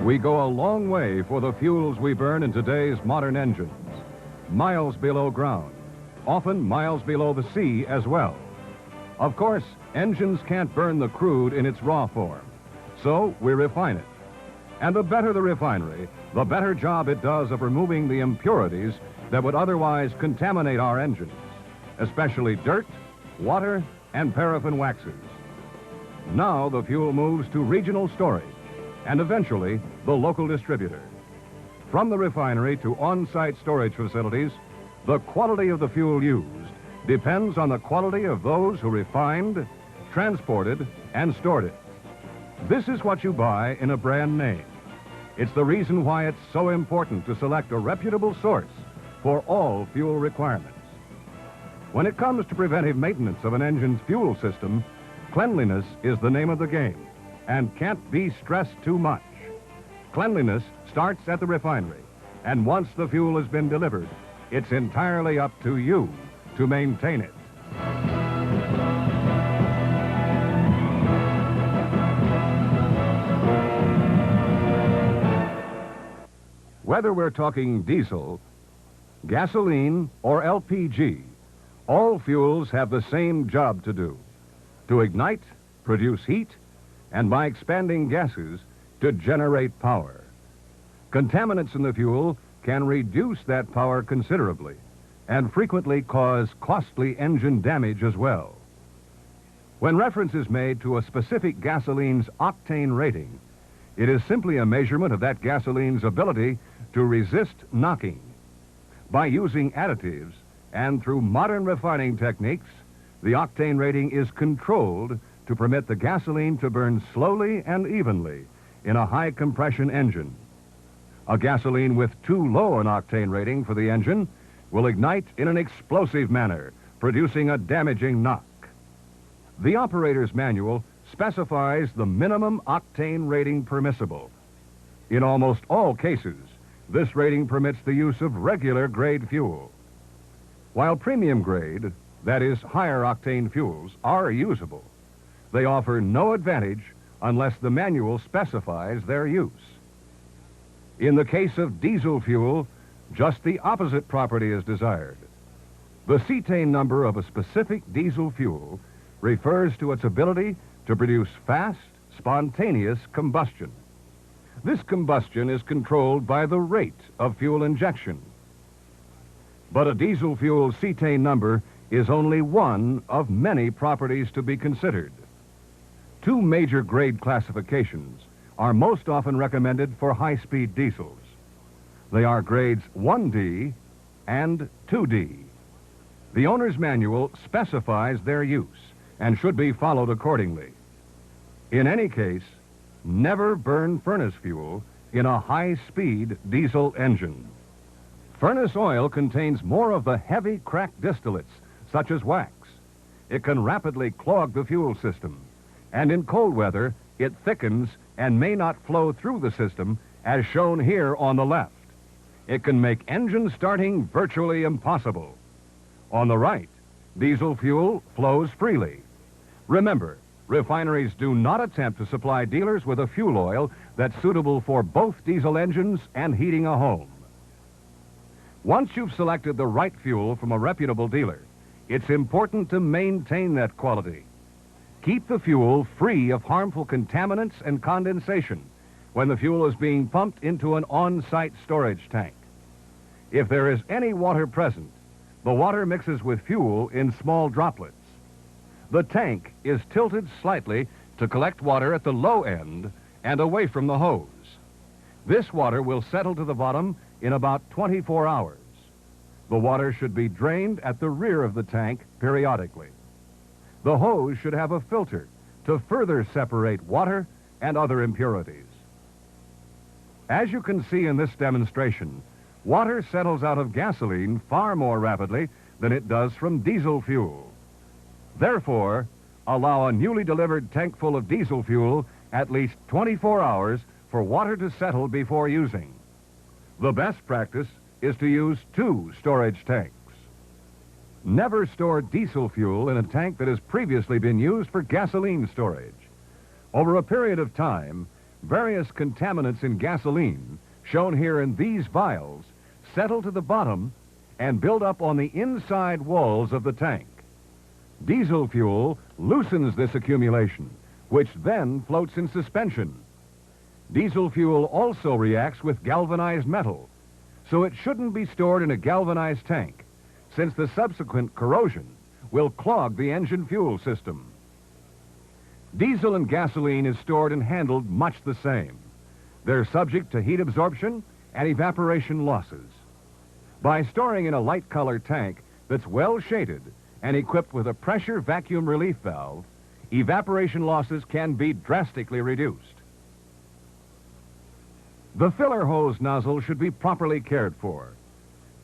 We go a long way for the fuels we burn in today's modern engines. Miles below ground, often miles below the sea as well. Of course, engines can't burn the crude in its raw form, so we refine it. And the better the refinery, the better job it does of removing the impurities that would otherwise contaminate our engines, especially dirt, water, and paraffin waxes. Now the fuel moves to regional storage and eventually the local distributor. From the refinery to on-site storage facilities, the quality of the fuel used depends on the quality of those who refined, transported, and stored it. This is what you buy in a brand name. It's the reason why it's so important to select a reputable source for all fuel requirements. When it comes to preventive maintenance of an engine's fuel system, cleanliness is the name of the game and can't be stressed too much. Cleanliness starts at the refinery, and once the fuel has been delivered, it's entirely up to you to maintain it. Whether we're talking diesel, gasoline, or LPG, all fuels have the same job to do: to ignite, produce heat, and by expanding gases, to generate power. Contaminants in the fuel can reduce that power considerably and frequently cause costly engine damage as well. When reference is made to a specific gasoline's octane rating, it is simply a measurement of that gasoline's ability to resist knocking. By using additives and through modern refining techniques, the octane rating is controlled to permit the gasoline to burn slowly and evenly in a high compression engine. A gasoline with too low an octane rating for the engine will ignite in an explosive manner, producing a damaging knock. The operator's manual specifies the minimum octane rating permissible. In almost all cases, this rating permits the use of regular grade fuel. While premium grade, that is higher octane fuels, are usable, they offer no advantage unless the manual specifies their use. In the case of diesel fuel, just the opposite property is desired. The cetane number of a specific diesel fuel refers to its ability to produce fast, spontaneous combustion. This combustion is controlled by the rate of fuel injection. But a diesel fuel cetane number is only one of many properties to be considered. Two major grade classifications are most often recommended for high-speed diesels. They are grades 1D and 2D. The owner's manual specifies their use and should be followed accordingly. In any case, never burn furnace fuel in a high-speed diesel engine. Furnace oil contains more of the heavy cracked distillates, such as wax. It can rapidly clog the fuel system, and in cold weather, it thickens and may not flow through the system, as shown here on the left. It can make engine starting virtually impossible. On the right, diesel fuel flows freely. Remember, refineries do not attempt to supply dealers with a fuel oil that's suitable for both diesel engines and heating a home. Once you've selected the right fuel from a reputable dealer, it's important to maintain that quality. Keep the fuel free of harmful contaminants and condensation when the fuel is being pumped into an on-site storage tank. If there is any water present, the water mixes with fuel in small droplets. The tank is tilted slightly to collect water at the low end and away from the hose. This water will settle to the bottom in about 24 hours. The water should be drained at the rear of the tank periodically. The hose should have a filter to further separate water and other impurities. As you can see in this demonstration, water settles out of gasoline far more rapidly than it does from diesel fuel. Therefore, allow a newly delivered tank full of diesel fuel at least 24 hours for water to settle before using. The best practice is to use 2 storage tanks. Never store diesel fuel in a tank that has previously been used for gasoline storage. Over a period of time, various contaminants in gasoline, shown here in these vials, settle to the bottom and build up on the inside walls of the tank. Diesel fuel loosens this accumulation, which then floats in suspension. Diesel fuel also reacts with galvanized metal, so it shouldn't be stored in a galvanized tank, since the subsequent corrosion will clog the engine fuel system. Diesel and gasoline is stored and handled much the same. They're subject to heat absorption and evaporation losses. By storing in a light-colored tank that's well shaded and equipped with a pressure vacuum relief valve, evaporation losses can be drastically reduced. The filler hose nozzle should be properly cared for.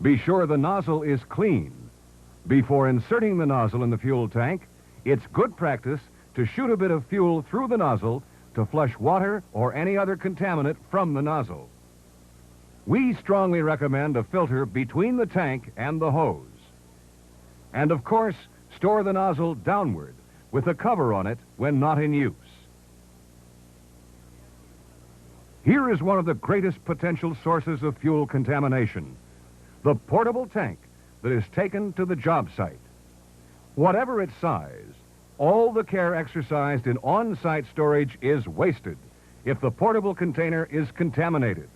Be sure the nozzle is clean. Before inserting the nozzle in the fuel tank, it's good practice to shoot a bit of fuel through the nozzle to flush water or any other contaminant from the nozzle. We strongly recommend a filter between the tank and the hose. And of course, store the nozzle downward with a cover on it when not in use. Here is one of the greatest potential sources of fuel contamination: the portable tank that is taken to the job site. Whatever its size, all the care exercised in on-site storage is wasted if the portable container is contaminated.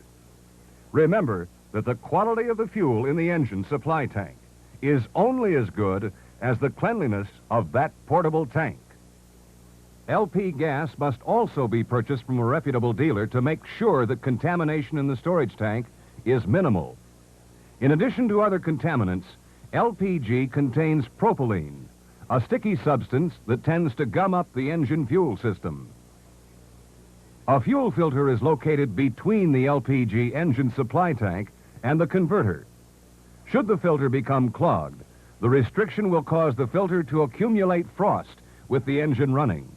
Remember that the quality of the fuel in the engine supply tank is only as good as the cleanliness of that portable tank. LP gas must also be purchased from a reputable dealer to make sure that contamination in the storage tank is minimal. In addition to other contaminants, LPG contains propylene, a sticky substance that tends to gum up the engine fuel system. A fuel filter is located between the LPG engine supply tank and the converter. Should the filter become clogged, the restriction will cause the filter to accumulate frost with the engine running.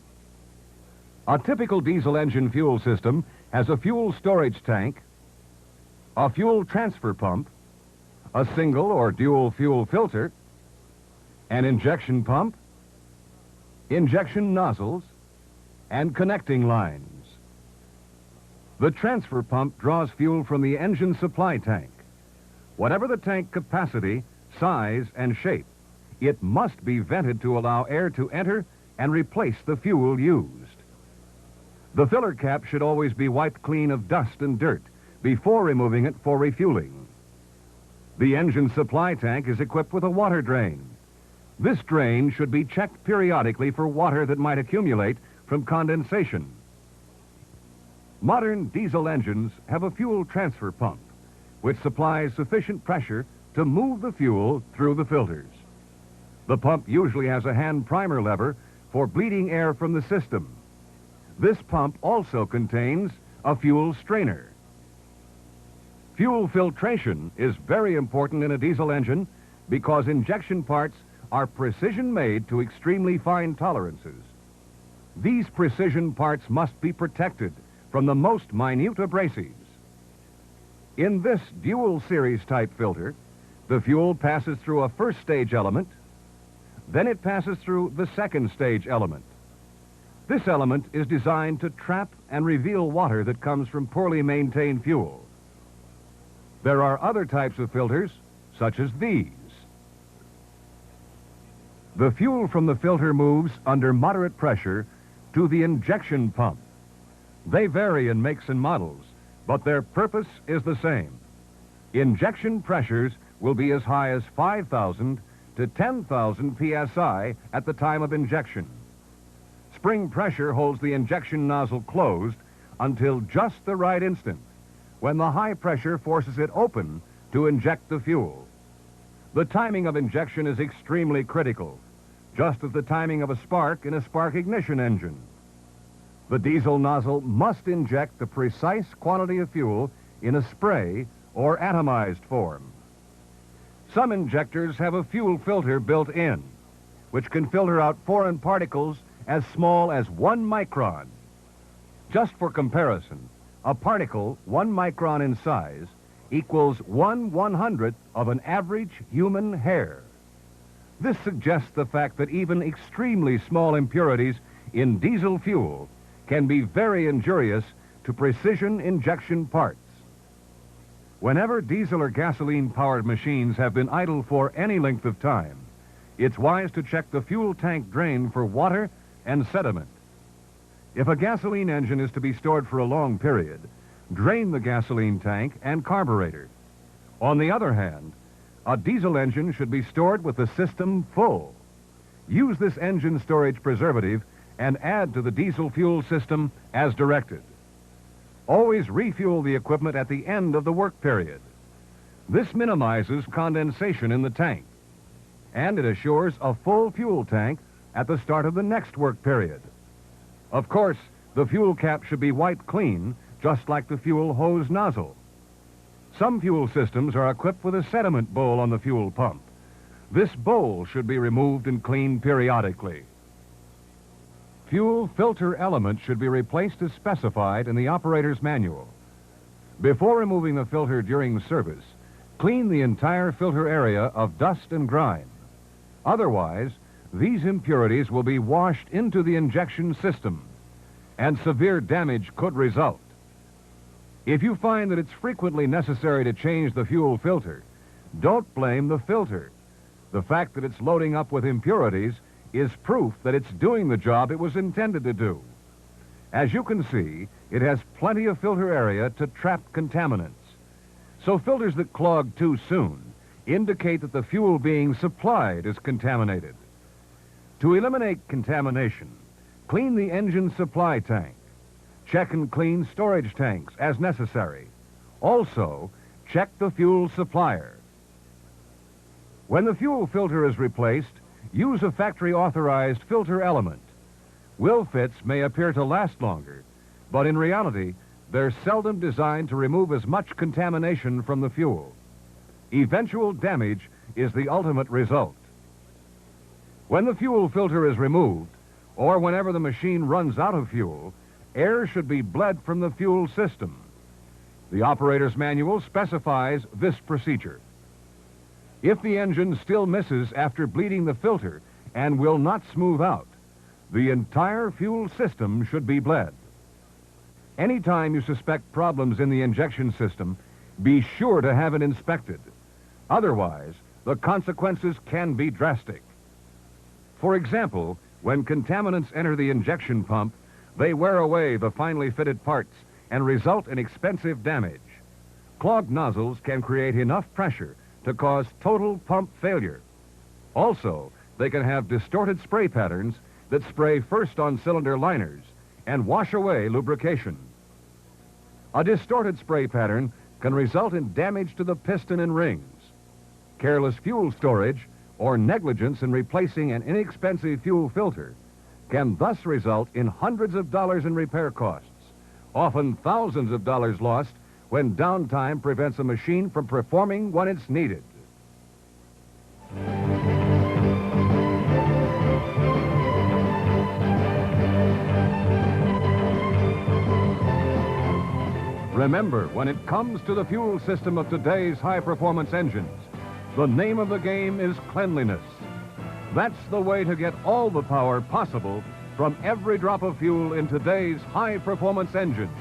A typical diesel engine fuel system has a fuel storage tank, a fuel transfer pump, a single or dual fuel filter, an injection pump, injection nozzles, and connecting lines. The transfer pump draws fuel from the engine supply tank. Whatever the tank capacity, size, and shape, it must be vented to allow air to enter and replace the fuel used. The filler cap should always be wiped clean of dust and dirt before removing it for refueling. The engine supply tank is equipped with a water drain. This drain should be checked periodically for water that might accumulate from condensation. Modern diesel engines have a fuel transfer pump, which supplies sufficient pressure to move the fuel through the filters. The pump usually has a hand primer lever for bleeding air from the system. This pump also contains a fuel strainer. Fuel filtration is very important in a diesel engine because injection parts are precision-made to extremely fine tolerances. These precision parts must be protected from the most minute abrasives. In this dual series type filter, the fuel passes through a first stage element, then it passes through the second stage element. This element is designed to trap and reveal water that comes from poorly maintained fuel. There are other types of filters, such as these. The fuel from the filter moves under moderate pressure to the injection pump. They vary in makes and models, but their purpose is the same. Injection pressures will be as high as 5,000 to 10,000 psi at the time of injection. Spring pressure holds the injection nozzle closed until just the right instant, when the high pressure forces it open to inject the fuel. The timing of injection is extremely critical, just as the timing of a spark in a spark ignition engine. The diesel nozzle must inject the precise quantity of fuel in a spray or atomized form. Some injectors have a fuel filter built in, which can filter out foreign particles as small as 1 micron. Just for comparison, a particle 1 micron in size equals 1/100th of an average human hair. This suggests the fact that even extremely small impurities in diesel fuel can be very injurious to precision injection parts. Whenever diesel or gasoline-powered machines have been idle for any length of time, it's wise to check the fuel tank drain for water and sediment. If a gasoline engine is to be stored for a long period, drain the gasoline tank and carburetor. On the other hand, a diesel engine should be stored with the system full. Use this engine storage preservative and add to the diesel fuel system as directed. Always refuel the equipment at the end of the work period. This minimizes condensation in the tank, and it assures a full fuel tank at the start of the next work period. Of course, the fuel cap should be wiped clean, just like the fuel hose nozzle. Some fuel systems are equipped with a sediment bowl on the fuel pump. This bowl should be removed and cleaned periodically. Fuel filter elements should be replaced as specified in the operator's manual. Before removing the filter during service, clean the entire filter area of dust and grime. Otherwise, these impurities will be washed into the injection system, and severe damage could result. If you find that it's frequently necessary to change the fuel filter, don't blame the filter. The fact that it's loading up with impurities is proof that it's doing the job it was intended to do. As you can see, it has plenty of filter area to trap contaminants. So filters that clog too soon indicate that the fuel being supplied is contaminated. To eliminate contamination, clean the engine supply tank. Check and clean storage tanks as necessary. Also, check the fuel supplier. When the fuel filter is replaced, use a factory-authorized filter element. Will fits may appear to last longer, but in reality, they're seldom designed to remove as much contamination from the fuel. Eventual damage is the ultimate result. When the fuel filter is removed, or whenever the machine runs out of fuel, air should be bled from the fuel system. The operator's manual specifies this procedure. If the engine still misses after bleeding the filter and will not smooth out, the entire fuel system should be bled. Anytime you suspect problems in the injection system, be sure to have it inspected. Otherwise, the consequences can be drastic. For example, when contaminants enter the injection pump, they wear away the finely fitted parts and result in expensive damage. Clogged nozzles can create enough pressure to cause total pump failure. Also, they can have distorted spray patterns that spray first on cylinder liners and wash away lubrication. A distorted spray pattern can result in damage to the piston and rings. Careless fuel storage or negligence in replacing an inexpensive fuel filter can thus result in hundreds of dollars in repair costs, often thousands of dollars lost when downtime prevents a machine from performing when it's needed. Remember, when it comes to the fuel system of today's high-performance engines, the name of the game is cleanliness. That's the way to get all the power possible from every drop of fuel in today's high-performance engines.